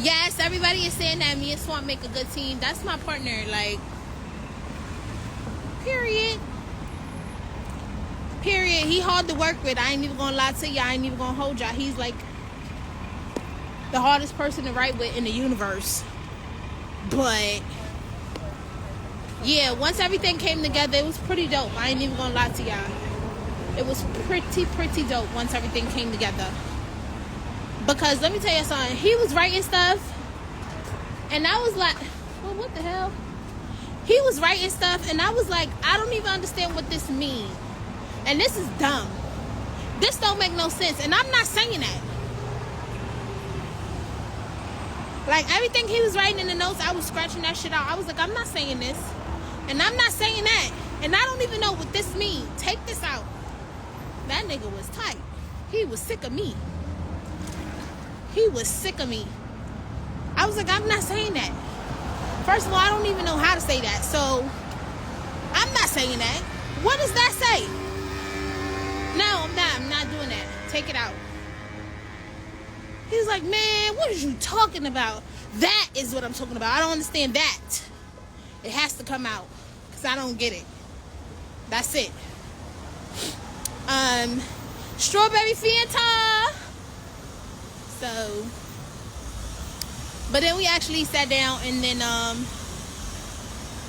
Yes, everybody is saying that me and Swamp make a good team. That's my partner, like, period. Period. He hard to work with. I ain't even gonna lie to y'all. I ain't even gonna hold y'all. He's like the hardest person to write with in the universe. But yeah, once everything came together, it was pretty dope. I ain't even gonna lie to y'all. It was pretty dope once everything came together. Because let me tell you something, he was writing stuff and I was like, well, what the hell? He was writing stuff and I was like, I don't even understand what this means. And this is dumb. This don't make no sense. And I'm not saying that. Like, everything he was writing in the notes, I was scratching that shit out. I was like, I'm not saying this. And I'm not saying that. And I don't even know what this means. Take this out. That nigga was tight. He was sick of me. He was sick of me. I was like, I'm not saying that. First of all, I don't even know how to say that. So, I'm not saying that. What does that say? No, I'm not doing that. Take it out. He was like, man, what are you talking about? That is what I'm talking about. I don't understand that. It has to come out. Because I don't get it. That's it. Strawberry Fanta. So, but then we actually sat down and then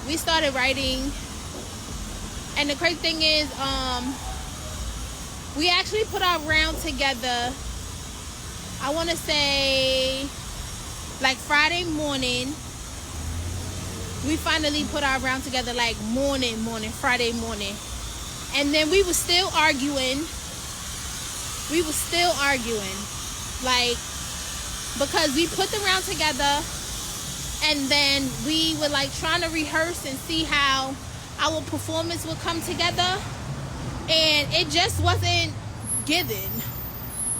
we started writing. And the crazy thing is, we actually put our round together, I want to say like Friday morning. We finally put our round together like Friday morning. And then we were still arguing. Like, because we put the round together and then we were like trying to rehearse and see how our performance would come together, and it just wasn't giving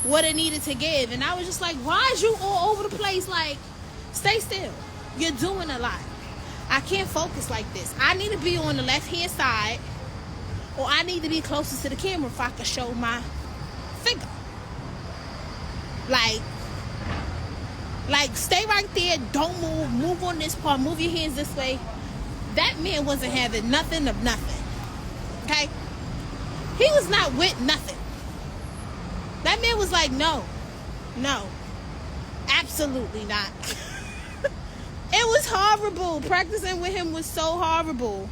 what it needed to give. And I was just like, why is you all over the place? Like, stay still. You're doing a lot. I can't focus like this. I need to be on the left hand side, or I need to be closest to the camera if I can show my figure. Like, stay right there. Don't move. Move on this part. Move your hands this way. That man wasn't having nothing of nothing. Okay? He was not with nothing. That man was like, no, absolutely not. It was horrible. Practicing with him was so horrible.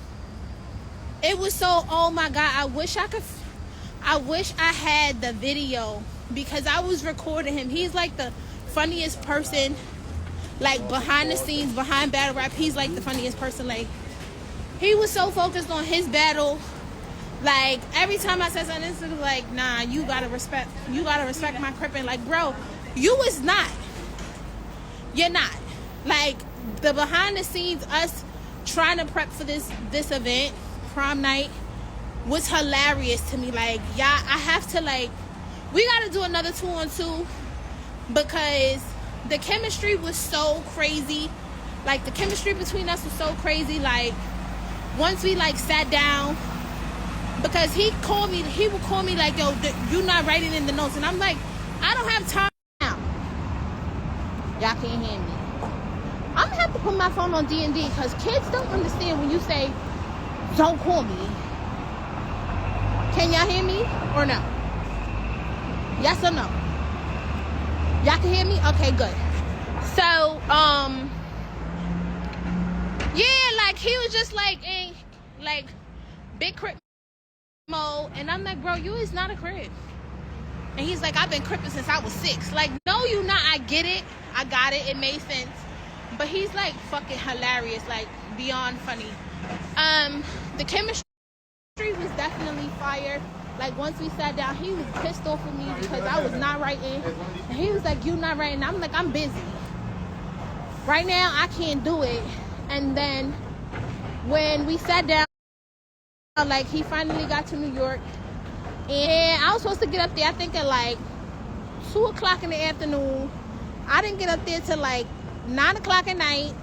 It was so, oh my God, I wish I had the video, because I was recording him. He's like the funniest person, like behind the scenes, behind battle rap. He's like the funniest person. Like, he was so focused on his battle. Like, every time I said something, it was like, nah, you gotta respect my crippin'. Like, bro, you is not. You're not. Like, the behind the scenes, us trying to prep for this event, prom night, was hilarious to me. Like, y'all, I have to, like, we gotta do another 2-on-2, because the chemistry was so crazy. Like, the chemistry between us was so crazy. Like, once we, like, sat down, because he would call me like, yo, you not writing in the notes. And I'm like, I don't have time now. Y'all can't hear me. I'm gonna have to put my phone on D&D, because kids don't understand when you say, don't call me. Can y'all hear me or no? Yes or no? Y'all can hear me? Okay, good. So, yeah, like, he was just like in, like, big crip mode. And I'm like, bro, you is not a crip. And he's like, I've been cripping since I was 6. Like, no, you not. I get it. I got it. It made sense. But he's like fucking hilarious, like beyond funny. The chemistry was definitely fire. Like, once we sat down, he was pissed off with me because I was not writing. And he was like, you not writing? I'm like, I'm busy. Right now, I can't do it. And then when we sat down, like, he finally got to New York. And I was supposed to get up there, I think, at like 2 o'clock in the afternoon. I didn't get up there till like 9 o'clock at night.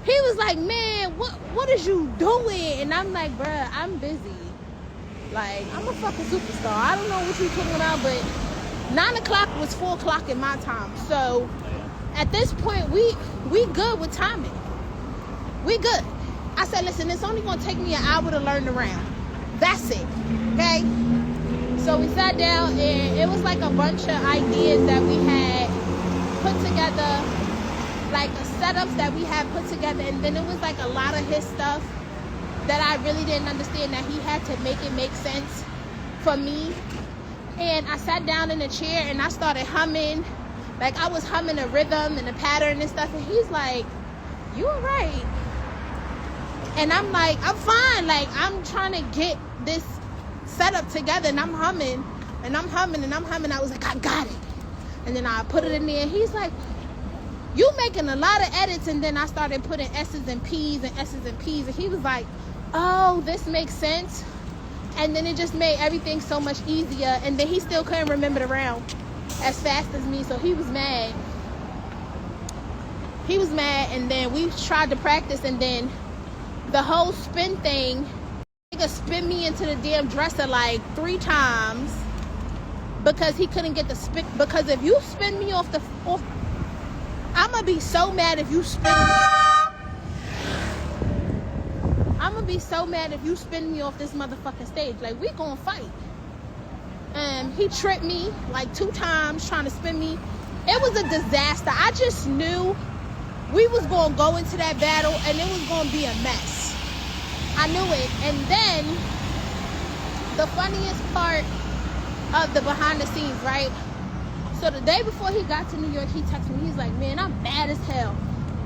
He was like, man, what is you doing? And I'm like, bruh, I'm busy. Like, I'm a fucking superstar. I don't know what you're talking about, but 9 o'clock was 4 o'clock in my time. So At this point, we good with timing. We good. I said, listen, it's only gonna take me an hour to learn the round. That's it. Okay? So we sat down, and it was like a bunch of ideas that we had put together, like setups that we had put together, and then it was like a lot of his stuff that I really didn't understand, that he had to make it make sense for me. And I sat down in a chair and I started humming, like I was humming a rhythm and a pattern and stuff, and he's like, you all right? And I'm like, I'm fine, like I'm trying to get this set up together, and I'm humming and I'm humming and I'm humming. I was like, I got it. And then I put it in there, and he's like, you making a lot of edits. And then I started putting S's and P's and S's and P's, and he was like, oh, this makes sense. And then it just made everything so much easier. And then he still couldn't remember the round as fast as me, so he was mad. He was mad, and then we tried to practice, and then the whole spin thing, nigga spin me into the damn dresser like 3 times because he couldn't get the spin. Because if you spin me off the floor, I'm gonna be so mad if you spin me. I'm gonna be so mad if you spin me off this motherfucking stage. Like, we gonna fight. And he tripped me like 2 times trying to spin me. It was a disaster. I just knew we was gonna go into that battle and it was gonna be a mess. I knew it. And then the funniest part of the behind the scenes, right? So the day before he got to New York, he texted me. He's like, man, I'm mad as hell.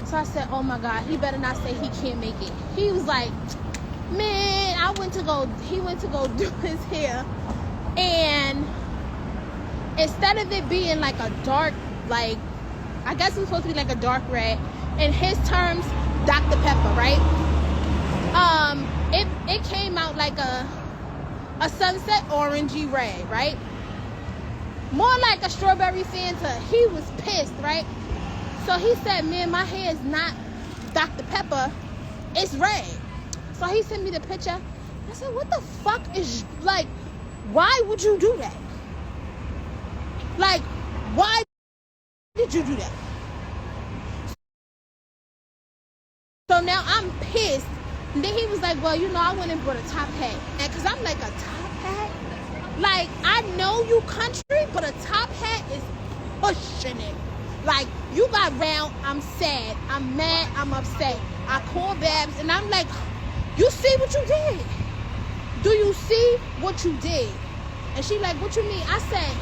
So I said, oh my God, he better not say he can't make it. He was like, man, he went to go do his hair. And instead of it being like a dark, like, I guess it was supposed to be like a dark red, in his terms, Dr. Pepper, right? It came out like a sunset orangey red, right? More like a strawberry Fanta. He was pissed, right? So he said, man, my hair is not Dr. Pepper, it's red. So he sent me the picture. I said, what the fuck is, like, why would you do that? Like, why did you do that? So now I'm pissed. And then he was like, well, you know, I went and bought a top hat. And because I'm like, a top hat? Like, I know you country, but a top hat is pushing it. Like, you got round, I'm sad, I'm mad, I'm upset. I call Babs, and I'm like, you see what you did? Do you see what you did? And she like, what you mean? I said,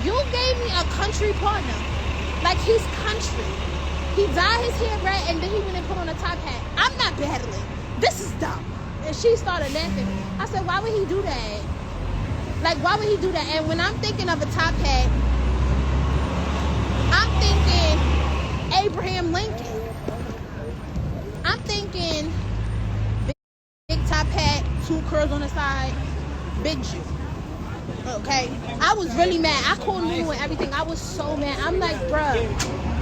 you gave me a country partner. Like, he's country. He dyed his hair red, and then he went and put on a top hat. I'm not battling. This is dumb. And she started laughing. I said, why would he do that? Like, why would he do that? And when I'm thinking of a top hat, I'm thinking Abraham Lincoln. I'm thinking big top hat, 2 curls on the side, big Jew. Okay? I was really mad. I called Lulu and everything. I was so mad. I'm like, bruh,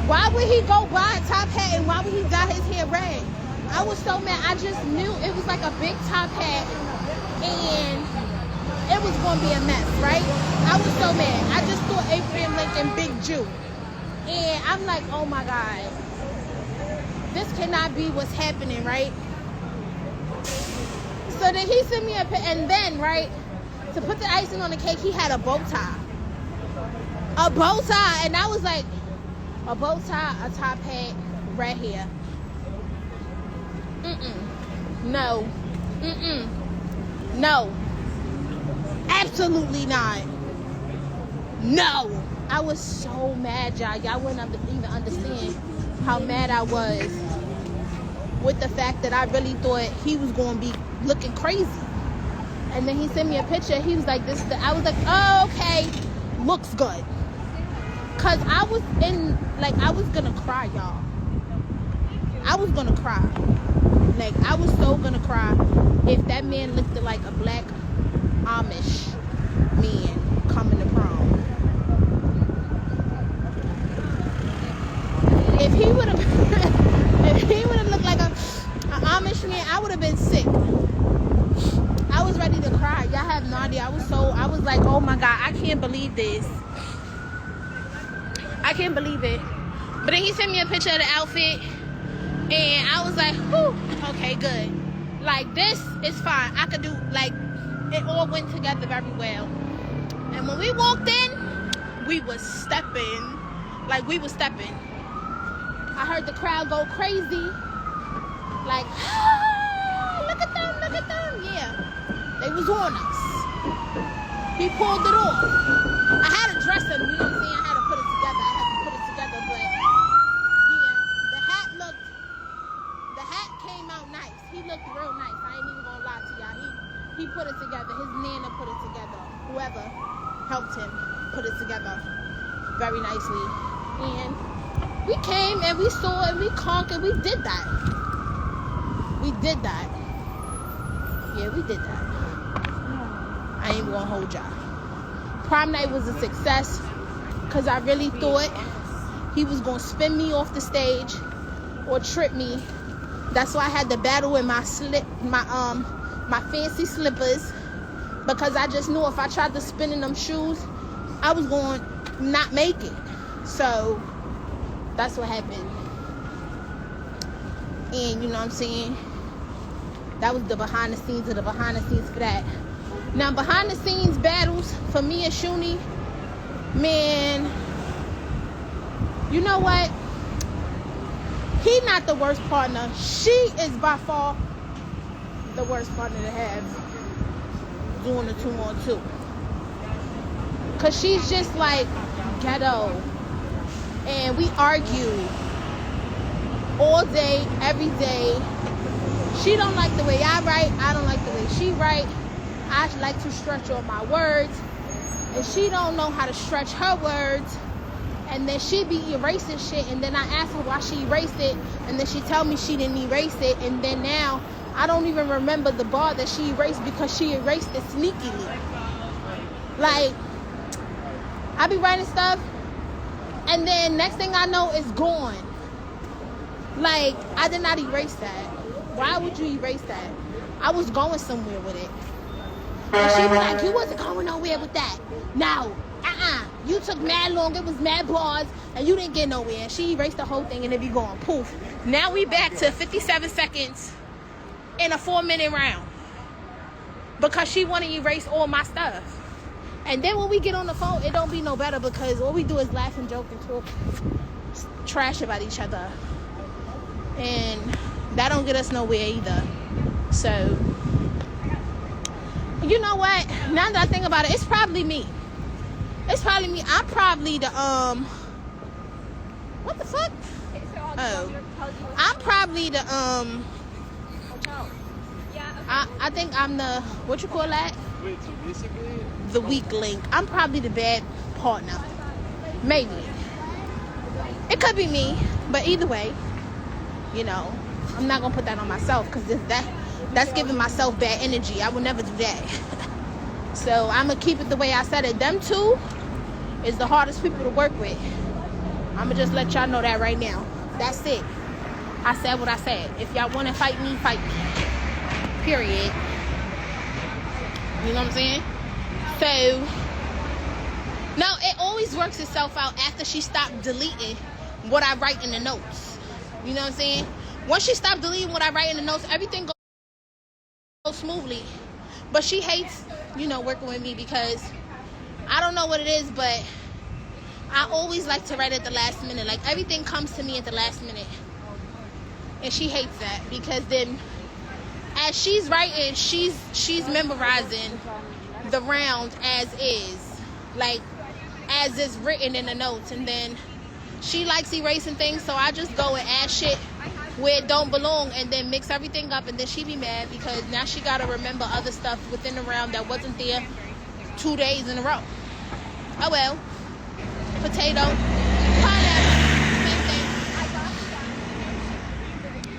why would he go buy a top hat and why would he dye his hair red? I was so mad. I just knew it was like a big top hat and it was going to be a mess, right? I was so mad. I just thought Abraham Lincoln, big Jew. And I'm like, oh my God, this cannot be what's happening, right? So then he sent me and then, right, to put the icing on the cake, he had a bow tie. A bow tie. And I was like, a bow tie, a top hat, red hair. No. No. Absolutely not. No. I was so mad, y'all. Y'all wouldn't even understand how mad I was with the fact that I really thought he was going to be looking crazy. And then he sent me a picture. He was like, this is the, I was like, oh, okay. Looks good. Because I was I was going to cry, y'all. I was going to cry. Like, I was so going to cry if that man looked like a black Amish man coming to prom. If he would have looked like an Amish man, I would have been sick. I was ready to cry. Y'all have no idea. I was like, oh my God, I can't believe this. I can't believe it. But then he sent me a picture of the outfit, and I was like, whew, okay, good. Like, this is fine. I could do, like, it all went together very well. And when we walked in, we was stepping. Like, we was stepping. I heard the crowd go crazy. Like, ah, look at them, look at them. Yeah, they was on us. He pulled it off. I had to dress him, you know what I'm saying? I had to put it together. I had to put it together, but yeah, the hat came out nice. He looked real nice. I ain't even gonna lie to y'all. He put it together. His nana put it together. Whoever helped him put it together very nicely. And we came and we saw and we conquered. We did that. We did that. Yeah, we did that. I ain't gonna hold y'all. Prom night was a success because I really thought he was gonna spin me off the stage or trip me. That's why I had to battle in my fancy slippers, because I just knew if I tried to spin in them shoes, I was going to not make it. So that's what happened. And you know what I'm saying? That was the behind the scenes of the behind the scenes for that. Now, behind the scenes battles for me and Shoonie, man, you know what? He not the worst partner. She is by far the worst partner to have doing the 2-on-2. Cause she's just like ghetto. And we argue all day, every day. She don't like the way I write. I don't like the way she write. I like to stretch all my words. And she don't know how to stretch her words. And then she be erasing shit. And then I ask her why she erased it. And then she tell me she didn't erase it. And then now I don't even remember the bar that she erased because she erased it sneakily. Like, I be writing stuff. And then next thing I know, it's gone. Like, I did not erase that. Why would you erase that? I was going somewhere with it. And she was like, you wasn't going nowhere with that. No. You took mad long. It was mad bars. And you didn't get nowhere. And she erased the whole thing and it be gone. Poof. Now we back to 57 seconds in a 4-minute round. Because she want to erase all my stuff. And then when we get on the phone, it don't be no better because all we do is laugh and joke and talk trash about each other. And that don't get us nowhere either. So, you know what? Now that I think about it, it's probably me. It's probably me. I'm probably the, what the fuck? Oh. I'm probably the, I think I'm the, what you call that? Wait, so basically, the weak link. I'm probably the bad partner. Maybe. It could be me, but either way, you know, I'm not gonna put that on myself because that's giving myself bad energy. I would never do that. So I'm gonna keep it the way I said it. Them two is the hardest people to work with. I'm gonna just let y'all know that right now. That's it. I said what I said. If y'all wanna fight me, fight me. Period. You know what I'm saying? So, no, it always works itself out after she stopped deleting what I write in the notes. You know what I'm saying? Once she stopped deleting what I write in the notes, everything goes smoothly. But she hates, you know, working with me because I don't know what it is, but I always like to write at the last minute. Like, everything comes to me at the last minute. And she hates that because then as she's writing, she's memorizing the round as is, like as is written in the notes, and then she likes erasing things, so I just go and add shit where it don't belong and then mix everything up, and then she be mad because now she gotta remember other stuff within the round that wasn't there 2 days in a row. Oh well. Potato, pineapple, same thing.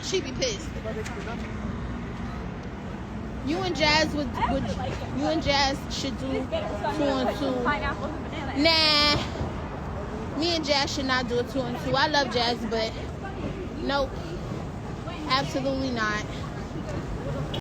She be pissed. You and Jazz should do 2-on-2. Nah, me and Jazz should not do a 2-on-2. I love Jazz, but nope, absolutely not.